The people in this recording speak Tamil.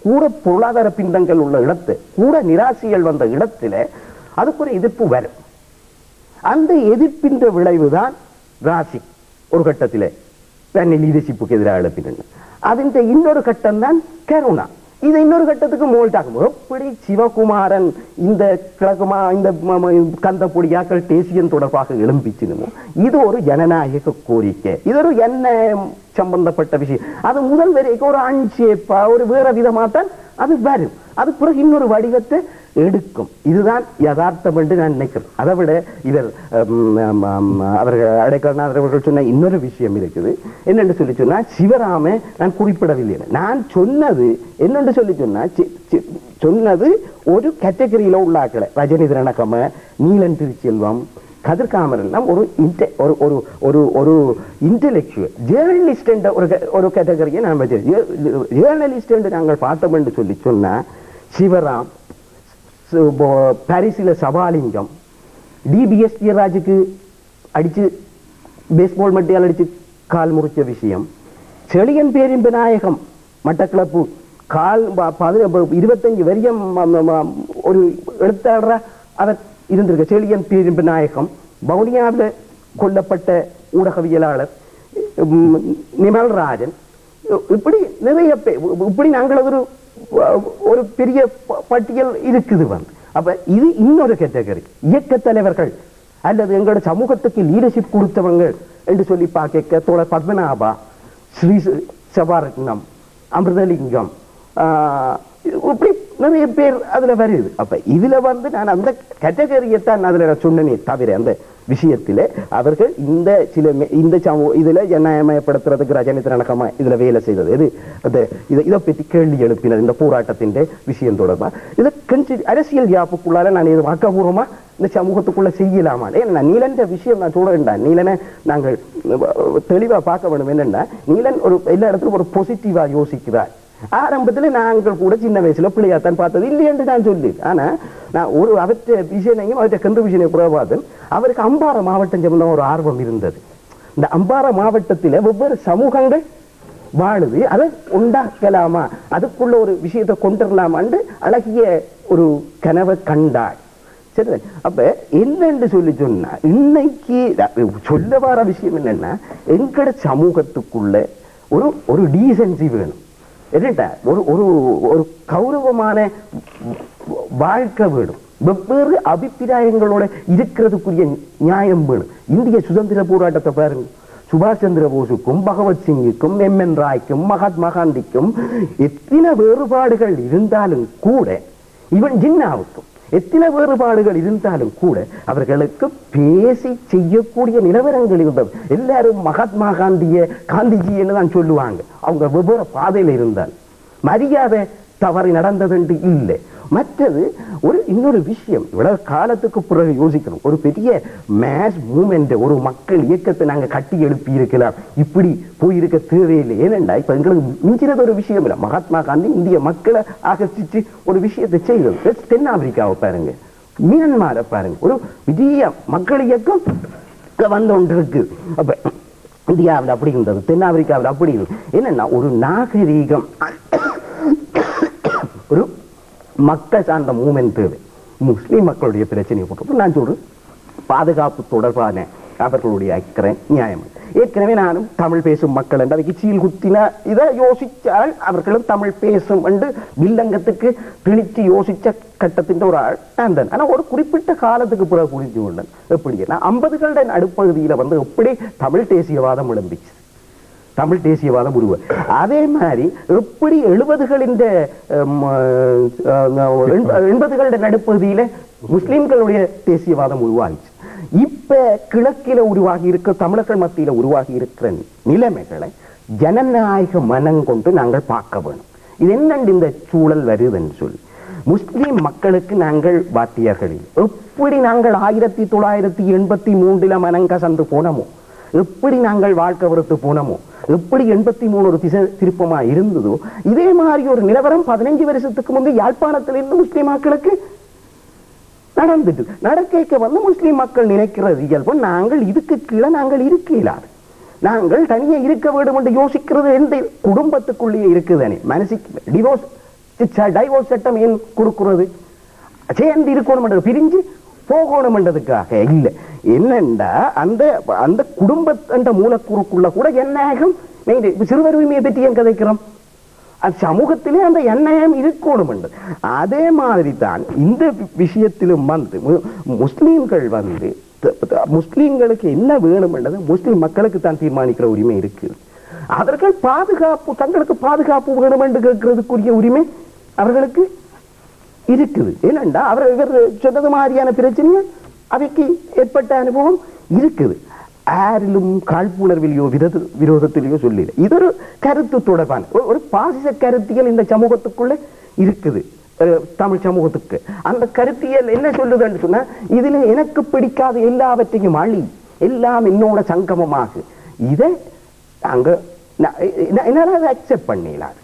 கூட பொருளாதார பின்தங்கள் உள்ள இடத்து, கூட நிராசைகள் வந்த இடத்துல அதுக்கு ஒரு எதிர்ப்பு வரும். அந்த எதிர்ப்பின் விளைவுதான் ராசி ஒரு கட்டத்தில் லீடர்ஷிப்புக்கு எதிராக எழுப்பின. அதன் இன்னொரு கட்டம் தான் கருணா. இது இன்னொரு கட்டத்துக்கு மோல்டாகும். எப்படி சிவகுமாரன் இந்த கிழக்குமா இந்த கந்தப்பொடியாக்கள் தேசியம் தொடர்பாக எழும்பிச்சினுமோ இது ஒரு ஜனநாயக கோரிக்கை, இது ஒரு என்ன சம்பந்தப்பட்ட விஷயம். அது முதல் வரைக்கும் ஒரு அன்ஷேப்பா ஒரு வேற விதமா தான் அது வரும். அது பிறகு இன்னொரு வடிவத்தை எடுக்கும். இதுதான் யதார்த்தம் என்று நான் நினைக்கிறேன். அதை விட இவர் அவர்கள் அடைக்கலநாதர்கள் சொன்ன இன்னொரு விஷயம் இருக்குது. என்னென்று சொல்லி சொன்னா, சிவராம நான் குறிப்பிடவில்லை. நான் சொன்னது என்னென்று சொல்லி சொன்னா, சொன்னது ஒரு கேட்டகரியில உள்ள ஆக்களை ரஜினி திரணகம, நீலன் திருச்செல்வம், கதிர்காமரன் ஒரு ஒரு இன்டெலெக்சுவல் ஜேர்னலிஸ்ட் என்ற ஒரு கேட்டகரியை நான் வச்சிருக்கேன். ஜேர்னலிஸ்ட் என்று நாங்கள் பார்த்தோம் என்று சொல்லி சொன்னா, சிவராம், பாரிஸில் சபாலிங்கம், டிபிஎஸ் ராஜுக்கு அடிச்சு பேஸ்பால் மட்டியால் அடிச்சு கால் முறிச்ச விஷயம், செழியன் பேரின்ப நாயகம் மட்டக்களப்பு கால் 25 வரியம் ஒரு எழுத்தாளரா அவர் இருந்திருக்க. செழியன் பேரின்ப நாயகம், வவுனியாவில் கொல்லப்பட்ட ஊடகவியலாளர் நிமல்ராஜன், இப்படி நிறைய பேர், இப்படி நாங்கள் ஒரு பெரிய பட்டியல் இருக்குது. அப்ப இது இன்னொரு கேட்டகரி. இயக்க தலைவர்கள் அல்லது எங்களோட சமூகத்துக்கு லீடர்ஷிப் கொடுத்தவங்க என்று சொல்லி பார்க்க தோழர் பத்மநாபா, ஸ்ரீ சபாரத்னம், அமிர்தலிங்கம், இப்படி நிறைய பேர் அதுல வருது. அப்ப இதுல நான் அந்த கேட்டகரியைத்தான் அதுல சொன்னனே தவிர அந்த விஷயத்திலே அவர்கள் இந்த இதுல ஜனநாயகமயப்படுத்துறதுக்கு ரஜினி திரணகமா இதுல வேலை செய்தது இதை பற்றி கேள்வி எழுப்பினது இந்த போராட்டத்தின் விஷயம் தொடர்பா. இதை அரசியல் யாப்புக்குள்ளால நான் இது வாக்கபூர்வமா இந்த சமூகத்துக்குள்ள செய்யலாமா? ஏன்னா நீலன் விஷயம் நான் சொல்ல வேண்டாம். நீலனை நாங்கள் தெளிவா பார்க்க வேண்டும். என்னன்னா, நீலன் ஒரு எல்லா இடத்துலும் ஒரு பாசிட்டிவா யோசிக்கிறார். ஆரம்பத்தில் நாங்கள் கூட சின்ன வயசுல பிள்ளையாத்தான் பார்த்தது இல்லை என்று நான் சொல்லி. ஆனா நான் ஒரு அவற்றை விஷயம் அவற்றை கண்டு விஷயம் புறவாதன் அவருக்கு அம்பாறை மாவட்டம் சம்பந்தம் ஒரு ஆர்வம் இருந்தது. இந்த அம்பாறை மாவட்டத்தில் வெவ்வேறு சமூகங்கள் வாழுது, அதை உண்டாக்கலாமா, அதுக்குள்ள ஒரு விஷயத்தை கொண்டுடலாமான்னு அழகிய ஒரு கனவை கண்டாள். சரி, அப்ப என்னன்னு சொல்லி சொன்னா, இன்னைக்கு சொல்ல வர விஷயம் என்னன்னா, எங்கட சமூகத்துக்குள்ள ஒரு டீசன்சி வேணும். ஒரு கௌரவமான வாழ்க்கை வேணும். வெவ்வேறு அபிப்பிராயங்களோட இருக்கிறதுக்குரிய நியாயம் வேணும். இந்திய சுதந்திர போராட்டத்தை பாருங்க. சுபாஷ் சந்திர போஸுக்கும் பகவத் சிங்குக்கும் எம்.என். ராய்க்கும் மகாத்மா காந்திக்கும் எத்தனை வேறுபாடுகள் இருந்தாலும் கூட, இவன் ஜின்னாவுக்கும் எத்தனை வேறுபாடுகள் இருந்தாலும் கூட அவர்களுக்கு பேசி செய்யக்கூடிய நிலவரங்கள் இருந்தது. எல்லாரும் மகாத்மா காந்திஜி என்று தான் சொல்லுவாங்க. அவங்க வெவ்வேறு பாதையில் இருந்தால் மரியாதை தவறு நடந்தது என்று இல்லை. மற்றது இன்னொரு விஷயம், இவ்வளவு காலத்துக்கு பிறகு யோசிக்கணும். ஒரு பெரிய மேஸ் மூவ்மெண்ட், ஒரு மக்கள் இயக்கத்தை நாங்க கட்டி எழுப்பி இருக்கலாம். இப்படி போயிருக்க தேவையில்லை. ஏனென்றா இப்ப எங்களுக்கு மிஞ்சினது ஒரு விஷயம் இல்லை. மகாத்மா காந்தி இந்திய மக்களை ஆகர்ஷிச்சு ஒரு விஷயத்தை செய்தது. தென்னாப்பிரிக்காவை பாருங்க, மியான்மரை பாருங்க, ஒரு பெரிய மக்கள் இயக்கம் வந்து ஒன்று இருக்கு. அப்ப இந்தியாவில் அப்படி இருந்தது, தென்னாப்பிரிக்காவில் அப்படி இருக்கு. என்னன்னா, ஒரு நாகரீகம், ஒரு மக்கள் சார்ந்த மூவ்மெண்ட் தேவை. முஸ்லீம் மக்களுடைய பிரச்சனையை போட்டு நான் சொல்றேன், பாதுகாப்பு தொடர்பான அவர்களுடைய அக்கறை நியாயம். ஏற்கனவே நானும் தமிழ் பேசும் மக்கள் என்று அவைக்கு சீல் குத்தினா இதை யோசிச்சால் அவர்களும் தமிழ் பேசும் என்று வில்லங்கத்துக்கு திணிச்சு யோசிச்ச கட்டத்தின் ஒரு ஆள் நான் தான். ஆனா ஒரு குறிப்பிட்ட காலத்துக்கு பிறகு புரிஞ்சு கொண்டேன். எப்படின்னா 50களுடைய நடுப்பகுதியில எப்படி தமிழ் தேசியவாதம் எழும்பிச்சு, தமிழ் தேசியவாதம் உருவ. அதே மாதிரி எப்படி 80களுடைய நடுப்பகுதியில முஸ்லிம்களுடைய தேசியவாதம் உருவாகிச்சு. இப்ப கிழக்கில உருவாகி இருக்க தமிழர்கள் மத்தியில உருவாகி இருக்கிற நிலைமைகளை ஜனநாயக மனம் கொண்டு நாங்கள் பார்க்க வேணும். இது என்னண்டு இந்த சூழல் வருதுன்னு சொல்லி, முஸ்லிம் மக்களுக்கு நாங்கள் வாத்தியர்களில் எப்படி நாங்கள் 1983 மனங்கசந்து போனமோ, எப்படி நாங்கள் வாழ்க்கை வெறுத்து போனமோ, எப்படி 83 ஒரு திசை திருப்பமா இருந்ததோ, இதே மாதிரி ஒரு நிலவரம் 15 வருஷத்துக்கு முன்பு யாழ்ப்பாணத்திலிருந்து முஸ்லிம் மக்களுக்கு நடந்துட்டு நடக்க முஸ்லிம் மக்கள் நினைக்கிறது இயல்பு. நாங்கள் இதுக்கு கீழே நாங்கள் இருக்க இயலாது, நாங்கள் தனியே இருக்க வேண்டும் என்று யோசிக்கிறது எந்த குடும்பத்துக்குள்ளேயே இருக்குதானே. மனசுக்கு டிவோர்ஸ் டைவோர்ஸ் சட்டம் ஏன் கொடுக்கிறது? சேர்ந்து இருக்கணும், பிரிஞ்சு போகணும்ன்றதுக்காக இல்ல. என்னண்டா அந்த அந்த குடும்ப மூலக்கூறுக்குள்ள கூட ஜனநாயகம் சிறுவர் உரிமையை பற்றி ஏன் கதைக்கிறோம்? சமூகத்திலே அந்த எண்ணம் இருக்கணும். அதே மாதிரி தான் இந்த விஷயத்திலும் வந்து முஸ்லீம்கள் வந்து முஸ்லீம்களுக்கு என்ன வேணும் என்றது முஸ்லீம் மக்களுக்கு தான் தீர்மானிக்கிற உரிமை இருக்கு. அவர்கள் பாதுகாப்பு, தங்களுக்கு பாதுகாப்பு வேணும் என்று கேட்கறதுக்குரிய உரிமை அவர்களுக்கு இருக்குது. ஏனென்றா அவர் இவர் சொன்னது மாதிரியான பிரச்சனைகள் அவைக்கு ஏற்பட்ட அனுபவம் இருக்குது. ஆரிலும் காழ்ப்புணர்விலையோ விரோதத்திலேயோ சொல்லல. இது ஒரு கருத்து தொடர்பான ஒரு பாசிச கருத்தியல் இந்த சமூகத்துக்குள்ள இருக்குது. தமிழ் சமூகத்துக்கு அந்த கருத்தியல் என்ன சொல்லுதுன்னு சொன்னா, இதுல எனக்கு பிடிக்காத எல்லாவற்றையும் அழி, எல்லாம் என்னோட சங்கமமாக, இதை அங்க என்னால அதை அக்செப்ட் பண்ணிடலாம்.